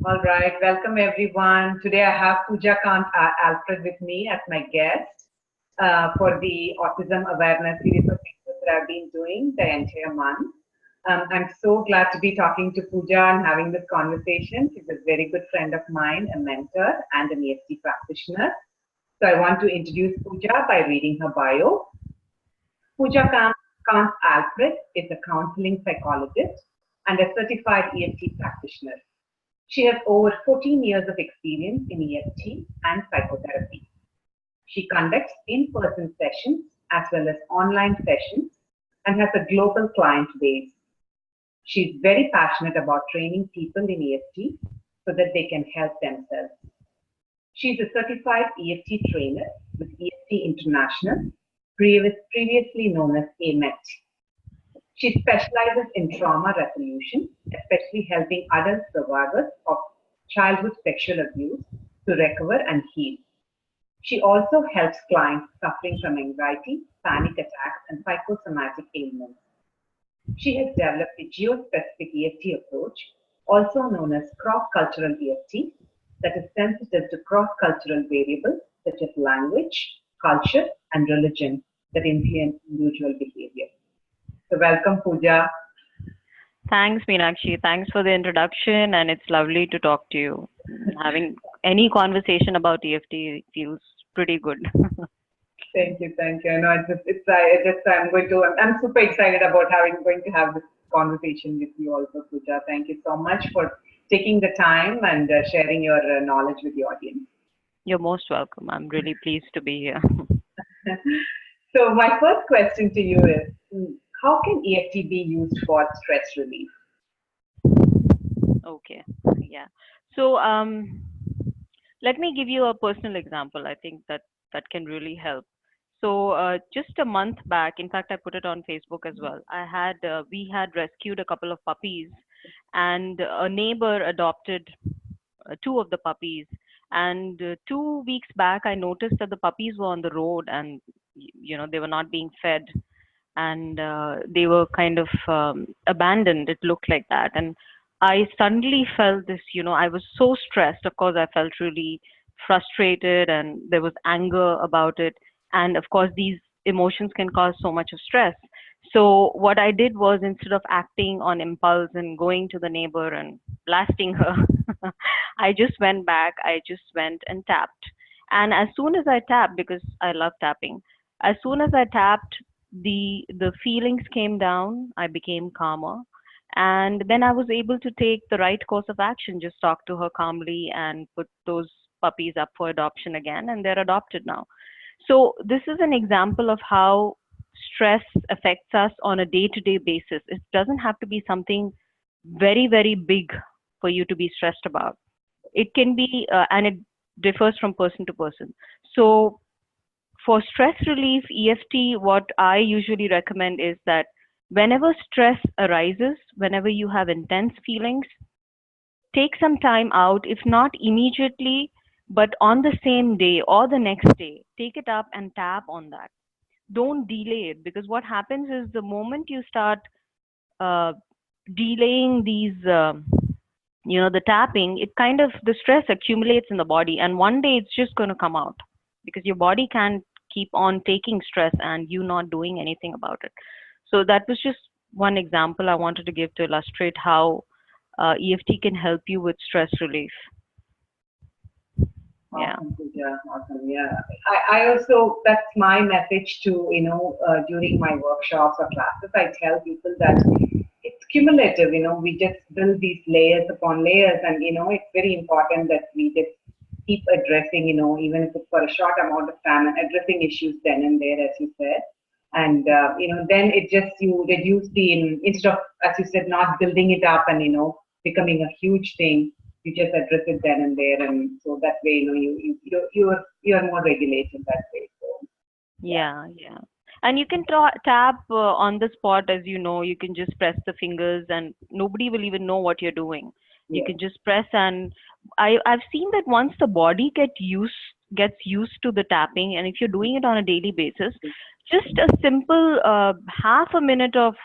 All right, welcome everyone. Today I have Pooja Kant Alfred with me as my guest for the Autism Awareness series of videos that I've been doing the entire month. I'm so glad to be talking to Pooja and having this conversation. She's a very good friend of mine, a mentor, and an EFT practitioner. So I want to introduce Pooja by reading her bio. Pooja Kant Alfred is a counseling psychologist and a certified EFT practitioner. She has over 14 years of experience in EFT and psychotherapy. She conducts in-person sessions as well as online sessions and has a global client base. She's very passionate about training people in EFT so that they can help themselves. She's a certified EFT trainer with EFT International, previously known as AMET. She specializes in trauma resolution, especially helping adult survivors of childhood sexual abuse to recover and heal. She also helps clients suffering from anxiety, panic attacks, and psychosomatic ailments. She has developed a geo-specific EFT approach, also known as cross-cultural EFT, that is sensitive to cross-cultural variables such as language, culture, and religion that influence individual behavior. So welcome, Pooja. Thanks, Meenakshi. Thanks for the introduction, and it's lovely to talk to you. Having any conversation about EFT feels pretty good. Thank you, thank you. I know I'm super excited about going to have this conversation with you also, Pooja. Thank you so much for taking the time and sharing your knowledge with the audience. You're most welcome. I'm really pleased to be here. So my first question to you is, how can EFT be used for stress relief? Okay, yeah. So let me give you a personal example. I think that can really help. So just a month back, in fact, I put it on Facebook as well. We had rescued a couple of puppies, and a neighbor adopted two of the puppies. And 2 weeks back, I noticed that the puppies were on the road, and they were not being fed, and they were kind of abandoned. It looked like that, and I suddenly felt this. I was so stressed. Of course, I felt really frustrated, and there was anger about it. And of course, these emotions can cause so much of stress. So what I did was, instead of acting on impulse and going to the neighbor and blasting her, I just went back. I just went and tapped. And as soon as I tapped, because I love tapping, as soon as I tapped, the feelings came down. I became calmer, and then I was able to take the right course of action. Just talk to her calmly and put those puppies up for adoption again, and they're adopted now. So this is an example of how stress affects us on a day-to-day basis. It doesn't have to be something very, very big for you to be stressed about. It can be, and it differs from person to person. So for stress relief, EFT, what I usually recommend is that whenever stress arises, whenever you have intense feelings, take some time out, if not immediately, but on the same day or the next day, take it up and tap on that. Don't delay it, because what happens is, the moment you start delaying these, the tapping, the stress accumulates in the body, and one day it's just going to come out, because your body can't keep on taking stress and you not doing anything about it. So that was just one example I wanted to give to illustrate how EFT can help you with stress relief. Awesome, Pooja. Awesome. Yeah. I also, that's my message to, during my workshops or classes, I tell people that it's cumulative, we just build these layers upon layers, and, it's very important that we just keep addressing, even if it's for a short amount of time, and addressing issues then and there, as you said. And, then it just, you reduce instead of, as you said, not building it up and, becoming a huge thing, you just address it then and there. And so that way, you're more regulated that way. So, yeah. And you can tap on the spot, as you can just press the fingers and nobody will even know what you're doing. You can just press, and I've seen that once the body gets used to the tapping, and if you're doing it on a daily basis, just a simple half a minute of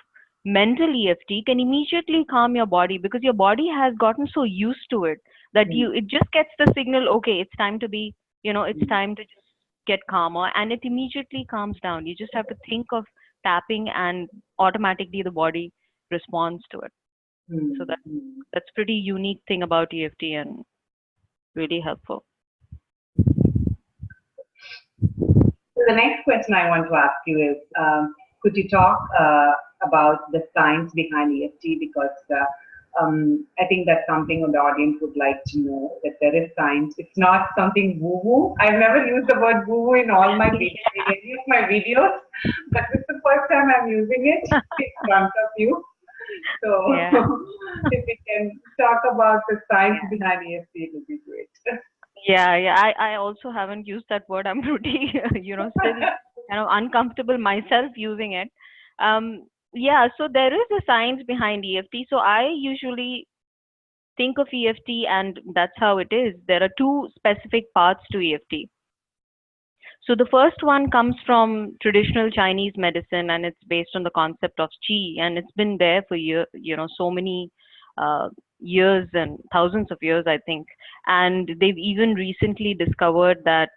mental EFT can immediately calm your body, because your body has gotten so used to it that it just gets the signal, okay, it's time to be, it's time to just get calmer, and it immediately calms down. You just have to think of tapping and automatically the body responds to it. So that's pretty unique thing about EFT and really helpful. So the next question I want to ask you is, could you talk about the science behind EFT? Because I think that's something the audience would like to know, that there is science. It's not something woo-woo. I've never used the word woo-woo in all my videos, but this is the first time I'm using it in front of you. So if we can talk about the science behind EFT, it would be great. Yeah. I also haven't used that word. I'm pretty, still uncomfortable myself using it. So there is a science behind EFT. So I usually think of EFT, and that's how it is. There are two specific parts to EFT. So the first one comes from traditional Chinese medicine, and it's based on the concept of qi, and it's been there for so many years and thousands of years, I think. And they've even recently discovered that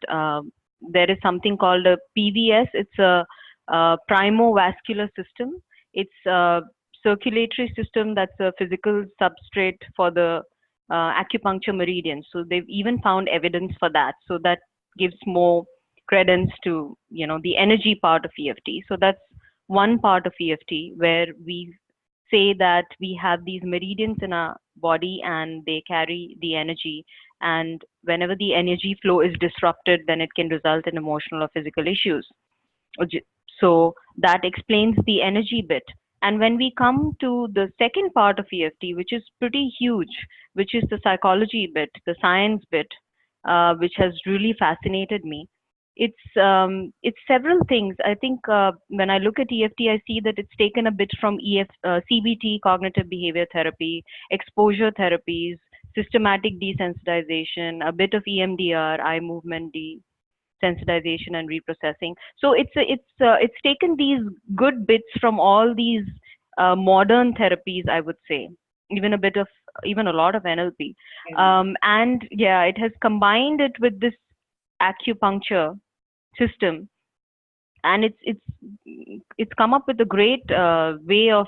there is something called a PVS. It's a primovascular system. It's a circulatory system that's a physical substrate for the acupuncture meridians. So they've even found evidence for that. So that gives more credence to the energy part of EFT. So that's one part of EFT where we say that we have these meridians in our body and they carry the energy, and whenever the energy flow is disrupted, then it can result in emotional or physical issues. So that explains the energy bit. And when we come to the second part of EFT, which is pretty huge, which is the psychology bit, the science bit, which has really fascinated me. It's several things. I think when I look at EFT, I see that it's taken a bit from CBT, cognitive behavior therapy, exposure therapies, systematic desensitization, a bit of EMDR, eye movement desensitization, and reprocessing. So it's taken these good bits from all these modern therapies, I would say, even a lot of NLP, and it has combined it with this acupuncture system, and it's come up with a great way of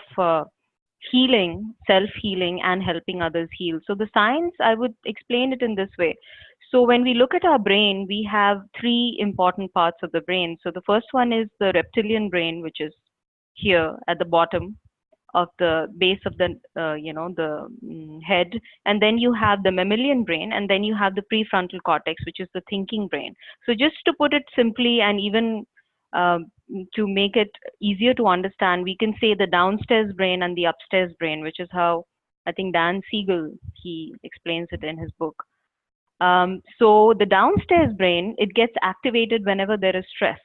healing, self-healing, and helping others heal. So the science, I would explain it in this way. So when we look at our brain, we have three important parts of the brain. So the first one is the reptilian brain, which is here at the bottom of the base of the head, and then you have the mammalian brain, and then you have the prefrontal cortex, which is the thinking brain. So just to put it simply, and even to make it easier to understand, we can say the downstairs brain and the upstairs brain, which is how I think Dan Siegel, he explains it in his book. So the downstairs brain, it gets activated whenever there is stress,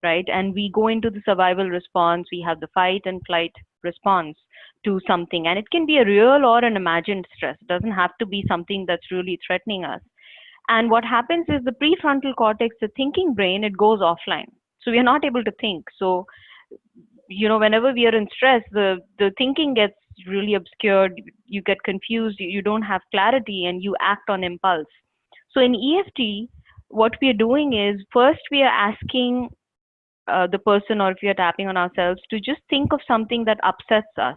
right? And we go into the survival response. We have the fight and flight response to something, and it can be a real or an imagined stress. It doesn't have to be something that's really threatening us. And what happens is the prefrontal cortex, the thinking brain, it goes offline. So we are not able to think. So, whenever we are in stress, the thinking gets really obscured. You get confused. You don't have clarity, and you act on impulse. So in EFT, what we are doing is, first we are asking the person, or if we are tapping on ourselves, to just think of something that upsets us,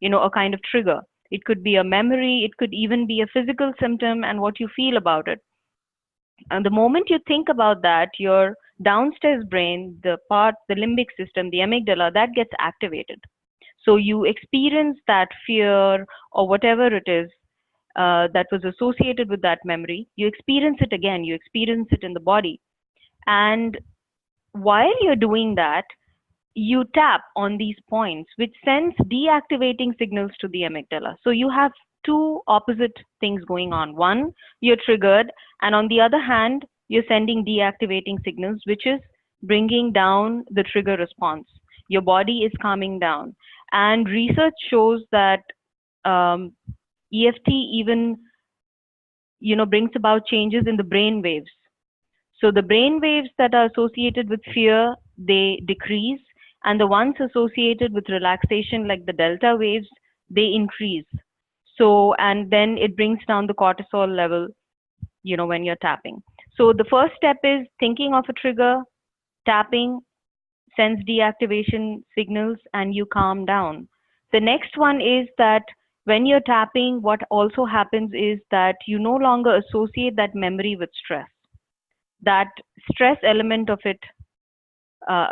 a kind of trigger. It could be a memory, it could even be a physical symptom, and what you feel about it. And the moment you think about that, your downstairs brain, the limbic system, the amygdala, that gets activated. So you experience that fear or whatever it is that was associated with that memory. You experience it again, you experience it in the body. And while you're doing that, you tap on these points, which sends deactivating signals to the amygdala. So you have two opposite things going on. One, you're triggered, and on the other hand, you're sending deactivating signals, which is bringing down the trigger response. Your body is calming down. And research shows that EFT even, brings about changes in the brain waves. So the brain waves that are associated with fear, they decrease, and the ones associated with relaxation, like the delta waves, they increase. So, and then it brings down the cortisol level, when you're tapping. So the first step is thinking of a trigger, tapping, sense deactivation signals, and you calm down. The next one is that when you're tapping, what also happens is that you no longer associate that memory with stress. That stress element of it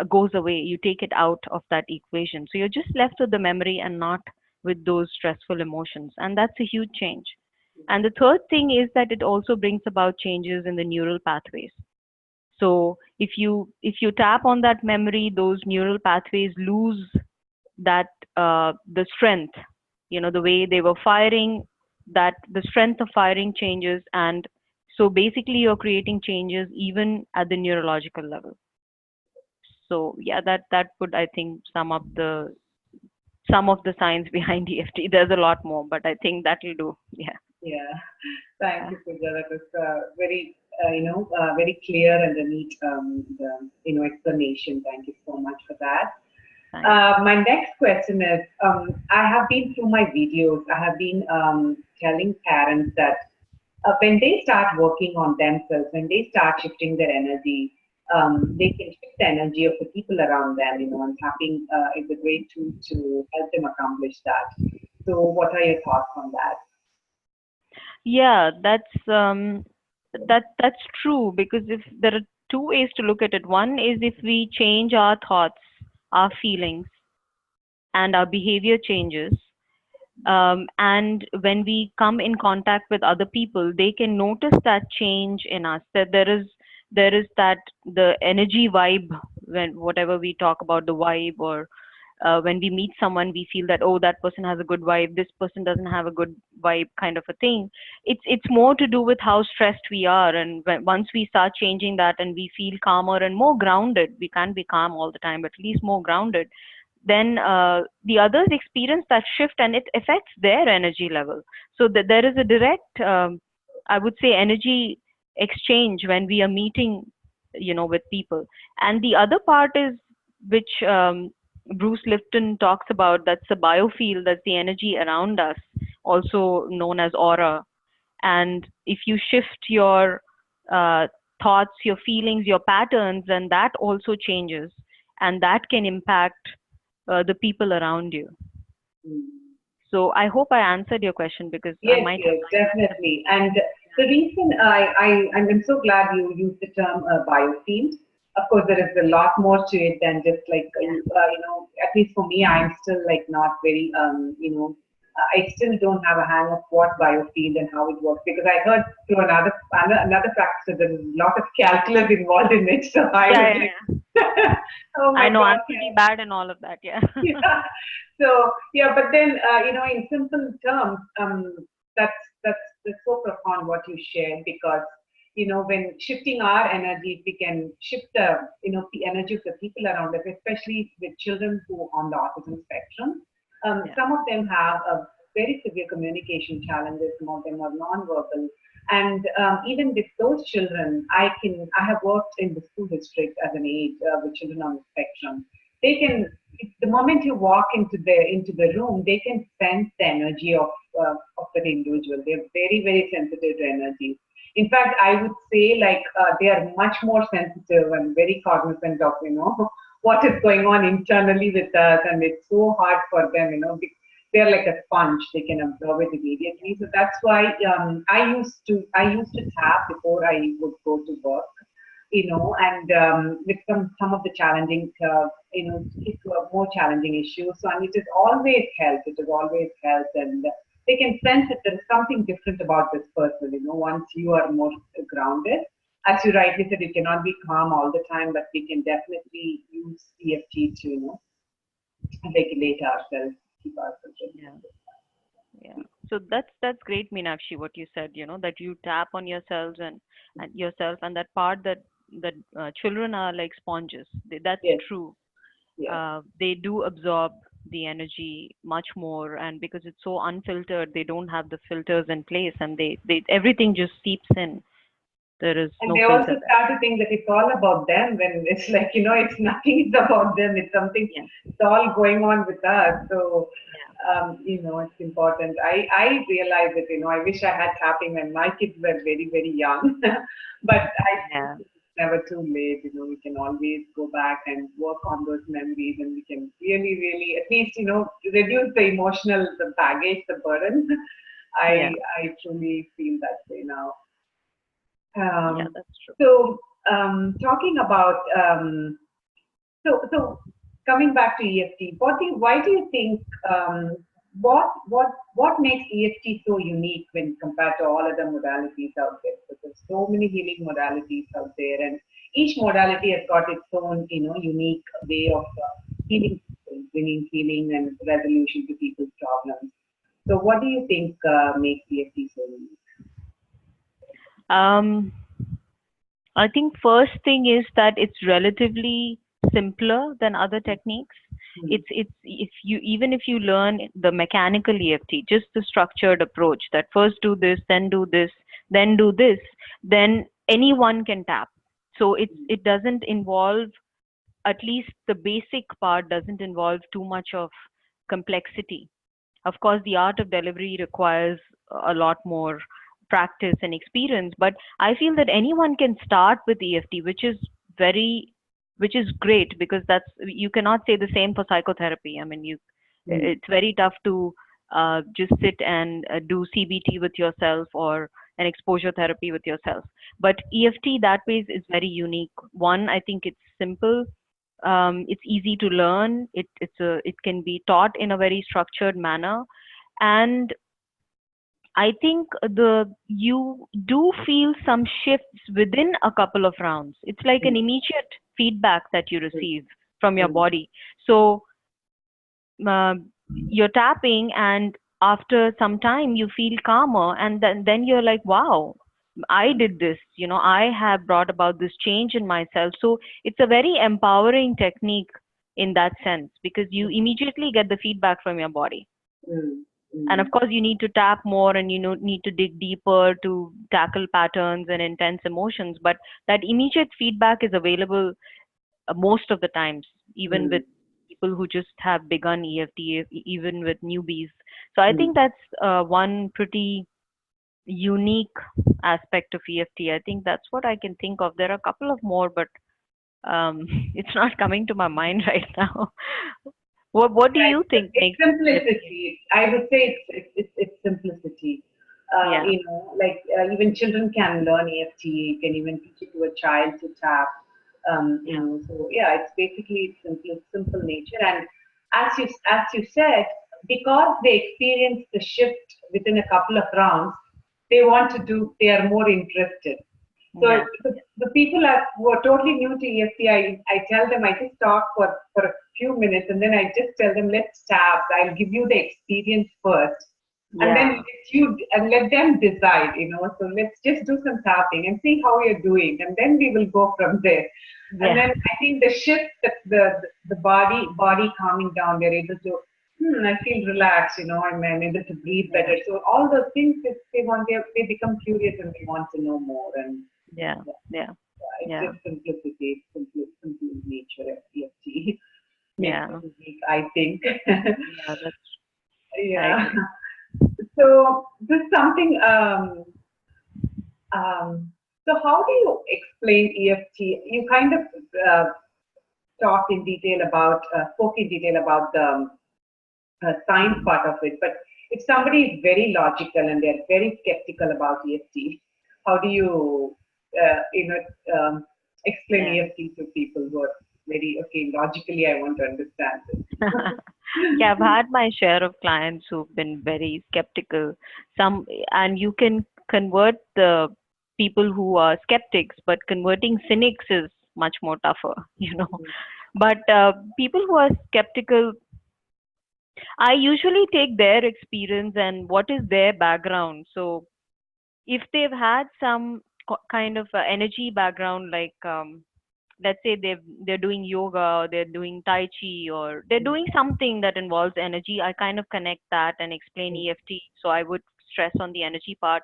goes away. You take it out of that equation. So you're just left with the memory and not with those stressful emotions. And that's a huge change. And the third thing is that it also brings about changes in the neural pathways. So if you tap on that memory, those neural pathways lose that the strength, the way they were firing, that the strength of firing changes, and so basically you're creating changes even at the neurological level. So yeah, that would, I think, sum up the some of the science behind EFT. There's a lot more, but I think that will do. Yeah. Yeah. Thank you, Pooja. That was very, very clear and a neat, explanation. Thank you so much for that. Thanks. My next question is, I have been through my videos. I have been telling parents that when they start working on themselves, when they start shifting their energy, they can shift the energy of the people around them, and tapping is a great tool to help them accomplish that. So, what are your thoughts on that? Yeah, that's true, because if there are two ways to look at it. One is if we change our thoughts, our feelings, and our behavior changes, and when we come in contact with other people, they can notice that change in us, that there is that the energy vibe, when whatever we talk about the vibe, or when we meet someone, we feel that, oh, that person has a good vibe, this person doesn't have a good vibe, kind of a thing. It's more to do with how stressed we are, and once we start changing that and we feel calmer and more grounded, we can't be calm all the time, but at least more grounded, then the others experience that shift, and it affects their energy level. So that there is a direct, I would say, energy exchange when we are meeting, with people. And the other part is, which Bruce Lipton talks about, that's the biofield, that's the energy around us, also known as aura. And if you shift your uh, thoughts, your feelings, your patterns, then that also changes, and that can impact the people around you. Mm. So I hope I answered your question, because I Yes, might have. yes, definitely. And the reason I'm so glad you used the term biofield. Of course, there is a lot more to it than just like, at least for me, I'm still like not very, I still don't have a hang of what biofield and how it works, because I heard through another practice there is a lot of calculus involved in it. So I Yeah, was yeah, like, yeah. oh I my know God. I'm pretty bad in all of that. Yeah. Yeah. So yeah, but then in simple terms, that's so profound what you shared, because when shifting our energy, we can shift the energy of the people around us, especially with children who are on the autism spectrum. Yeah. Some of them have a very severe communication challenges. Some of them are nonverbal, and even with those children, I have worked in the school district as an aide with children on the spectrum. They can, the moment you walk into the room, they can sense the energy of that individual. They're very, very sensitive to energy. In fact, I would say, like, they are much more sensitive and very cognizant of what is going on internally with us, and it's so hard for them. They're like a sponge; they can absorb it immediately. So that's why I used to tap before I would go to work, and with some of the challenging, more challenging issues. So, and it has always helped. It has always helped, and they can sense that there is something different about this person. Once you are more grounded, as you rightly said, you cannot be calm all the time, but we can definitely use EFT to, regulate ourselves, keep ourselves Yeah. regulated. Yeah. So that's great, Meenakshi, what you said, that you tap on yourselves and yourself, and that part that children are like sponges. That's Yes, true. yes. They do absorb the energy much more, and because it's so unfiltered, they don't have the filters in place, and they everything just seeps in. There is And no they filter also there. start to think that it's all about them when it's like, it's nothing is about them. It's something, Yeah, it's all going on with us. So, yeah, it's important. I realize that, I wish I had tapping when my kids were very, very young. But I think yeah, it's never too late. We can always go back and work on those memories and we can really, really, at least, reduce the emotional, the baggage, the burden. yeah, I truly feel that way now. yeah. Um, That's true. so, talking about so coming back to EFT, why do you think what makes EFT so unique when compared to all other modalities out there? Because there's so many healing modalities out there, and each modality has got its own unique way of healing people, bringing healing and resolution to people's problems. So, what do you think makes EFT so unique? Um, I think first thing is that it's relatively simpler than other techniques. Hmm. It's if you learn the mechanical EFT, just the structured approach that first do this, then do this, then do this, then anyone can tap. So it doesn't involve, at least the basic part doesn't involve too much of complexity. Of course, the art of delivery requires a lot more practice and experience, but I feel that anyone can start with EFT, very, which is great, because you cannot say the same for psychotherapy. I mean, Hmm. it's very tough to just sit and do CBT with yourself or an exposure therapy with yourself. But EFT that way is very unique. One, I think it's simple, it's easy to learn. It can be taught in a very structured manner, and I think the you do feel some shifts within a couple of rounds. It's like Hmm. an immediate feedback that you Hmm. receive from your Hmm. body. So uh, you're tapping, and after some time you feel calmer, and then you're like, wow, I did this, I have brought about this change in myself. So it's a very empowering technique in that sense, because you immediately get the feedback from your body. Hmm. And of Hmm. course you need to tap more, and need to dig deeper to tackle patterns and intense emotions, but that immediate feedback is available most of the times, even Hmm. with people who just have begun EFT, even with newbies. So I Hmm. think that's one pretty unique aspect of EFT. I think that's what I can think of. There are a couple of more, but it's not coming to my mind right now. What do Yeah, you think it's makes EFT? simplicity. I would say it's simplicity. Yeah, Like even children can learn EFT. You can even teach it to a child to tap. yeah, So yeah, it's basically simple nature. And as you said, because they experience the shift within a couple of rounds, they want to do. They are more interested. So yeah, the people who are totally new to EFT, I tell them, I just talk for a few minutes and then I just tell them, let's tap. I'll give you the experience first. And then yeah, let them decide. So let's just do some tapping and see how you're doing. And then we will go from there. And yeah, then I think the shift that the body calming down, they're able to, I feel relaxed, I'm able to breathe yeah, better. So all those things, if they want, they become curious and they want to know more. And yeah, yeah, yeah, it's yeah, just simplicity, simple nature of EFT makes it yeah, unique, I think. yeah. I Yeah. agree. So this is something. Um, so how do you explain EFT? You kind of uh, spoke in detail about the science part of it, but if somebody is very logical and they're very skeptical about EFT, how do you, explain Yeah. EFT to people who are very, okay, logically, I want to understand this. Yeah, I've had my share of clients who've been very skeptical. And you can convert the people who are skeptics, but converting cynics is much more tougher, you know. But people who are skeptical, I usually take their experience and what is their background. So if they've had some kind of energy background, like let's say they're doing yoga, or they're doing tai chi, or they're doing something that involves energy, I kind of connect that and explain EFT. So I would stress on the energy part.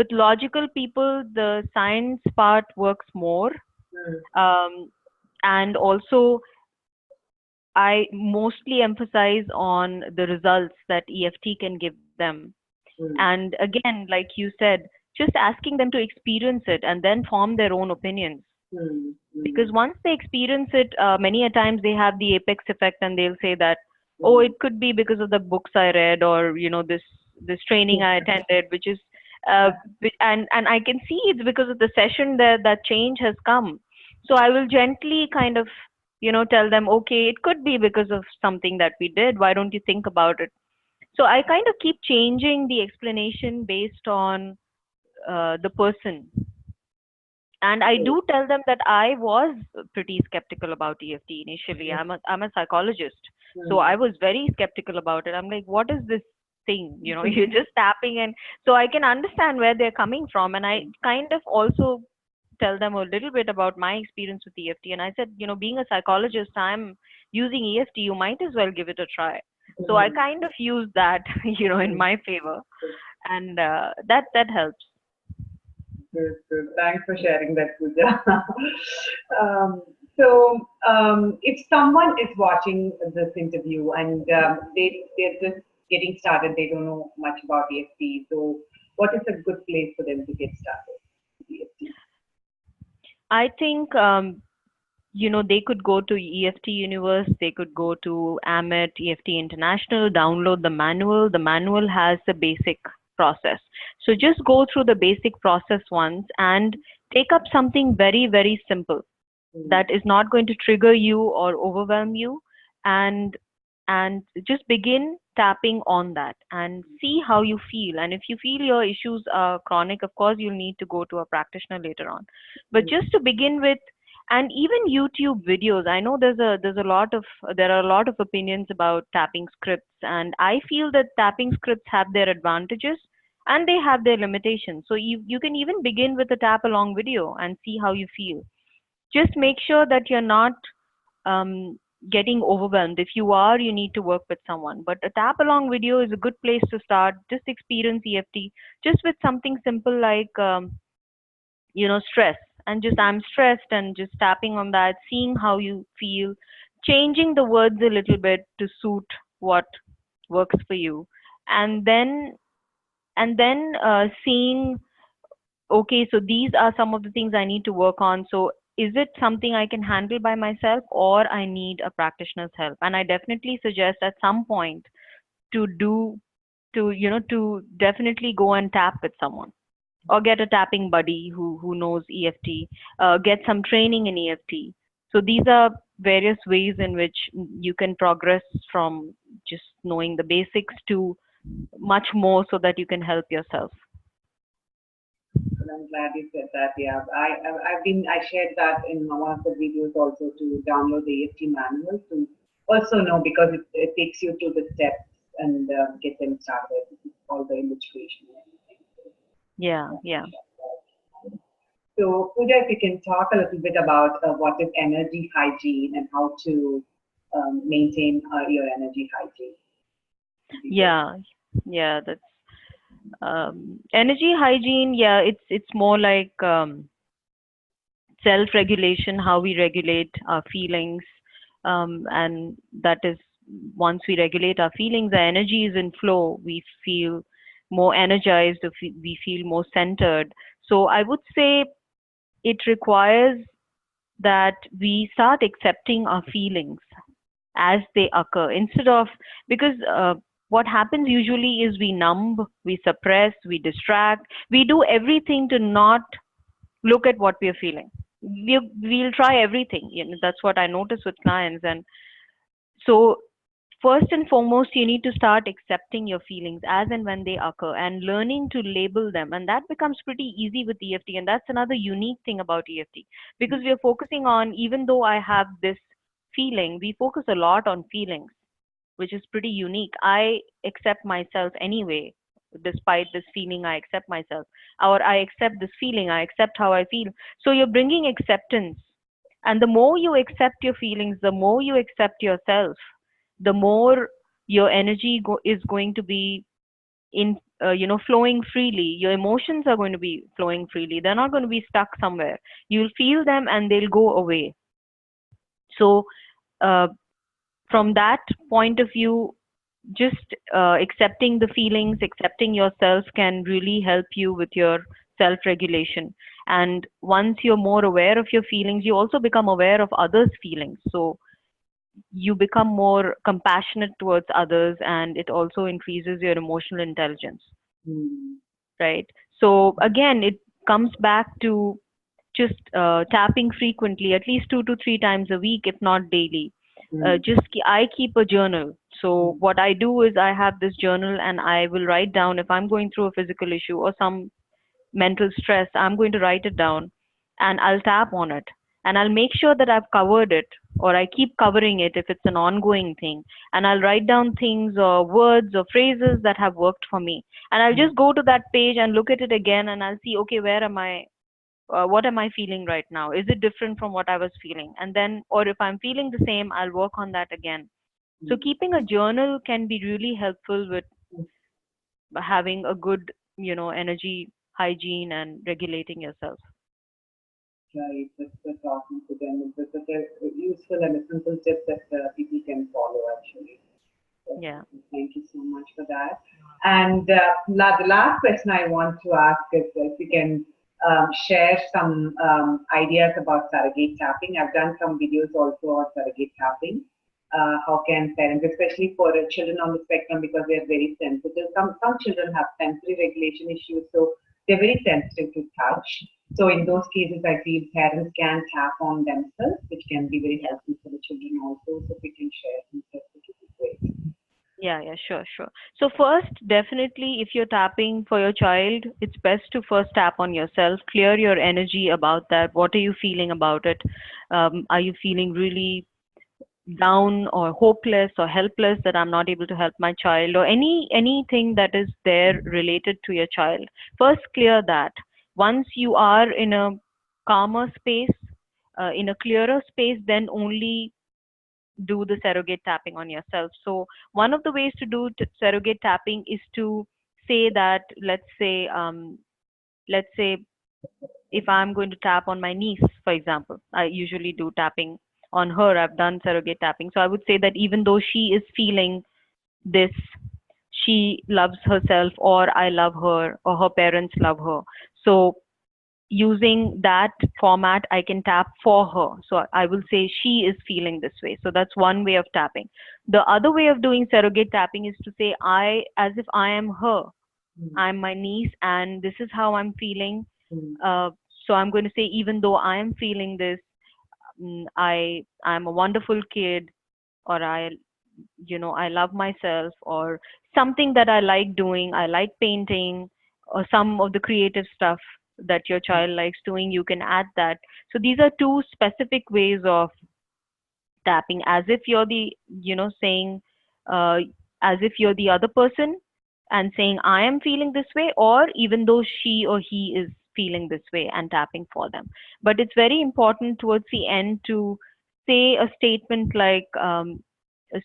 with logical people, the science part works more. Mm, Um, and also, I mostly emphasize on the results that EFT can give them. mm, And again, like you said, just asking them to experience it and then form their own opinions. mm, Because mm, once they experience it, many a times they have the apex effect and they'll say that, oh, mm. it could be because of the books I read, or this training I attended, which is uh, and I can see it's because of the session that that change has come. So I will gently kind of tell them, okay, it could be because of something that we did. Why don't you think about it? So I kind of keep changing the explanation based on the person. And I Mm, do tell them that I was pretty skeptical about EFT initially. I'm a psychologist, so mm, I was very skeptical about it. I'm like, what is this thing? You're just tapping, and so I can understand where they're coming from. And I kind of also tell them a little bit about my experience with EFT. And I said, being a psychologist, I'm using EFT. You might as well give it a try. So I mm, kind of use that, in mm. my favor, and that helps. Good, good. Thanks for sharing that, Pooja. um, so, if someone is watching this interview and they're just getting started, they don't know much about EFT. So, what is a good place for them to get started with EFT? I think they could go to EFT Universe, they could go to AMET, EFT International, download the manual. The manual has the basic process. So just go through the basic process once and take up something very, very simple Mm, that is not going to trigger you or overwhelm you, and just begin tapping on that and see how you feel. And if you feel your issues are chronic, of course you'll need to go to a practitioner later on. But mm, just to begin with, and even YouTube videos, I know there are a lot of opinions about tapping scripts, and I feel that tapping scripts have their advantages and they have their limitations. So you can even begin with a tap along video and see how you feel. Just make sure that you're not um, getting overwhelmed. If you are, you need to work with someone. But a tap along video is a good place to start. Just experience EFT, just with something simple like stress, and just I'm stressed, and just tapping on that, seeing how you feel, changing the words a little bit to suit what works for you, and then seeing, okay, so these are some of the things I need to work on. So is it something I can handle by myself, or I need a practitioner's help? And I definitely suggest at some point to do to definitely go and tap with someone, or get a tapping buddy who knows EFT, get some training in EFT. So these are various ways in which you can progress from just knowing the basics to much more, so that you can help yourself. and I'm glad you said that. Yeah, I shared that in one of the videos also to download the EFT manual to also know because it takes you through the steps and get them started. All the illustration and everything. Yeah, yeah. So, Pooja, if you can talk a little bit about what is energy hygiene and how to maintain your energy hygiene. Would be good. Yeah, yeah, that's energy hygiene. Yeah, it's more like self-regulation, how we regulate our feelings, and that is, once we regulate our feelings, our energy is in flow. We feel more energized, we feel more centered. So I would say it requires that we start accepting our feelings as they occur, instead of, because what happens usually is we numb, we suppress, we distract, we do everything to not look at what we're feeling. We'll try everything. That's what I notice with clients. And so first and foremost, you need to start accepting your feelings as and when they occur, and learning to label them. And that becomes pretty easy with EFT. And that's another unique thing about EFT, because we are focusing on, even though I have this feeling, we focus a lot on feelings, which is pretty unique. I accept myself anyway. Despite this feeling, I accept myself. Or I accept this feeling, I accept how I feel. So you're bringing acceptance. And the more you accept your feelings, the more you accept yourself, the more your energy is going to be in flowing freely. Your emotions are going to be flowing freely. They're not going to be stuck somewhere. You'll feel them and they'll go away. So uh, from that point of view, just accepting the feelings, accepting yourself can really help you with your self regulation. And once you're more aware of your feelings, you also become aware of others' feelings. So you become more compassionate towards others, and it also increases your emotional intelligence, Mm. right? So again, it comes back to just tapping frequently, at least 2 to 3 times a week, if not daily. Mm. I keep a journal. So Mm. what I do is I have this journal and I will write down if I'm going through a physical issue or some mental stress, I'm going to write it down and I'll tap on it and I'll make sure that I've covered it or I keep covering it if it's an ongoing thing. And I'll write down things or words or phrases that have worked for me. And I'll Mm. just go to that page and look at it again and I'll see, okay, where am I? What am I feeling right now? Is it different from what I was feeling? And then, or if I'm feeling the same, I'll work on that again. So Mm. keeping a journal can be really helpful with Mm. having a good, energy hygiene and regulating yourself. Right, that's awesome for them. It's such a useful and a simple tip that people can follow actually. Yeah. Definitely. Thank you so much for that. And the last question I want to ask is if you can share some ideas about surrogate tapping. I've done some videos also on surrogate tapping. How can parents, especially for children on the spectrum, because they're very sensitive. Some children have sensory regulation issues, so they're very sensitive to touch. So in those cases, I feel parents can tap on themselves, which can be very Yeah. helpful for the children also. So if we can share some tips, it would be great. Yeah, yeah, sure, sure. So first, definitely, if you're tapping for your child, it's best to first tap on yourself, clear your energy about that. What are you feeling about it? Are you feeling really down or hopeless or helpless that I'm not able to help my child or anything that is there related to your child? First, clear that. Once you are in a calmer space, in a clearer space, then only do the surrogate tapping on yourself. So one of the ways to do surrogate tapping is to say that, let's say if I'm going to tap on my niece, for example, I usually do tapping on her. I've done surrogate tapping. So I would say that even though she is feeling this, she loves herself, or I love her, or her parents love her. So using that format, I can tap for her. So I will say she is feeling this way. So that's one way of tapping. The other way of doing surrogate tapping is to say I, as if I am her. Mm. I'm my niece, and this is how I'm feeling. Mm. Uh, so I'm going to say, even though I am feeling this, I'm a wonderful kid, or I love myself, or something that I like doing. I like painting, or some of the creative stuff that your child likes doing. You can add that. So these are two specific ways of tapping, as if you're the, saying, uh, as if you're the other person and saying, I am feeling this way, or even though she or he is feeling this way, and tapping for them. But it's very important towards the end to say a statement like,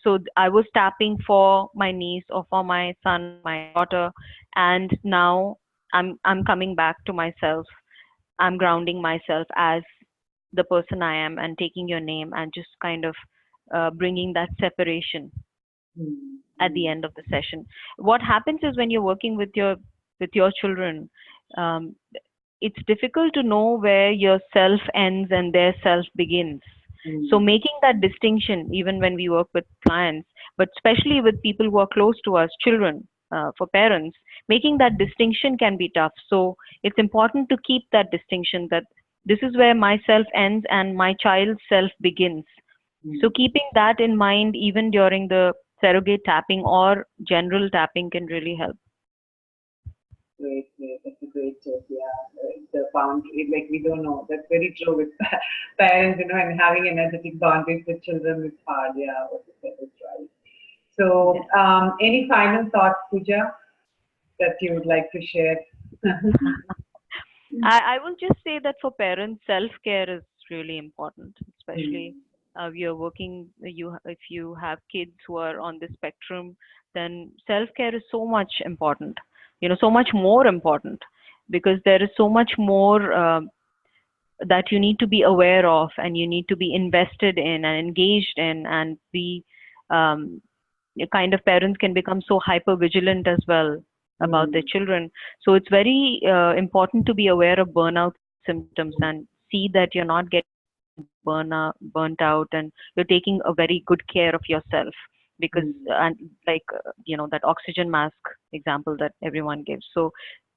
so I was tapping for my niece or for my son or my daughter, and now I'm coming back to myself. I'm grounding myself as the person I am, and taking your name and just kind of bringing that separation Mm. at the Mm. end of the session. What happens is when you're working with your children, um, it's difficult to know where your self ends and their self begins. So Mm. making that distinction, even when we work with clients, but especially with people who are close to us, children, for parents, making that distinction can be tough. So it's important to keep that distinction, that this is where my self ends and my child's self begins. So Mm. keeping that in mind, even during the surrogate tapping or general tapping, can really help. Great, great. That's a great tip. Yeah, the boundary, like we don't know. That's very true with parents, and having energetic boundaries with children is hard. Yeah, what you said is right. Yeah. So, any final thoughts, Pooja, that you would like to share? I will just say that for parents, self-care is really important, especially Mm. we are working, if you have kids who are on the spectrum, then self-care is so much important. so much more important, because there is so much more that you need to be aware of, and you need to be invested in and engaged in, and be kind of parents can become so hyper vigilant as well about their children. So it's very important to be aware of burnout symptoms and see that you're not getting burnt out, and you're taking a very good care of yourself. Because and like that oxygen mask example that everyone gives. So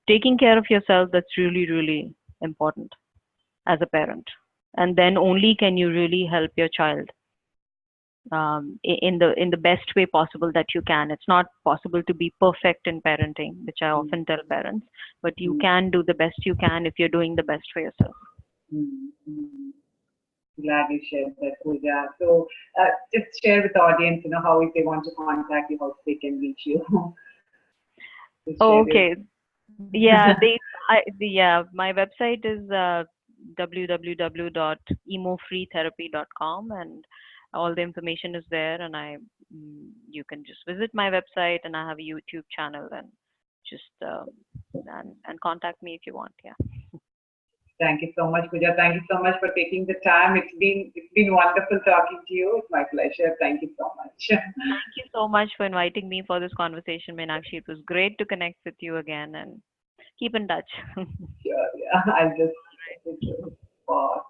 taking care of yourself, that's really, really important as a parent, and then only can you really help your child in the best way possible that you can. It's not possible to be perfect in parenting, which I often tell parents, but you can do the best you can if you're doing the best for yourself. Glad you shared that, Pooja. So just share with the audience, how if they want to contact you, how they can reach you. Okay. Yeah, my website is www.emofreetherapy.com, and all the information is there, and you can just visit my website, and I have a YouTube channel, and just and contact me if you want. Yeah. Thank you so much, Pooja. Thank you so much for taking the time. It's been wonderful talking to you. It's my pleasure. Thank you so much. Thank you so much for inviting me for this conversation, Meenakshi. It was great to connect with you again, and keep in touch. Sure. Yeah. I'll just pause.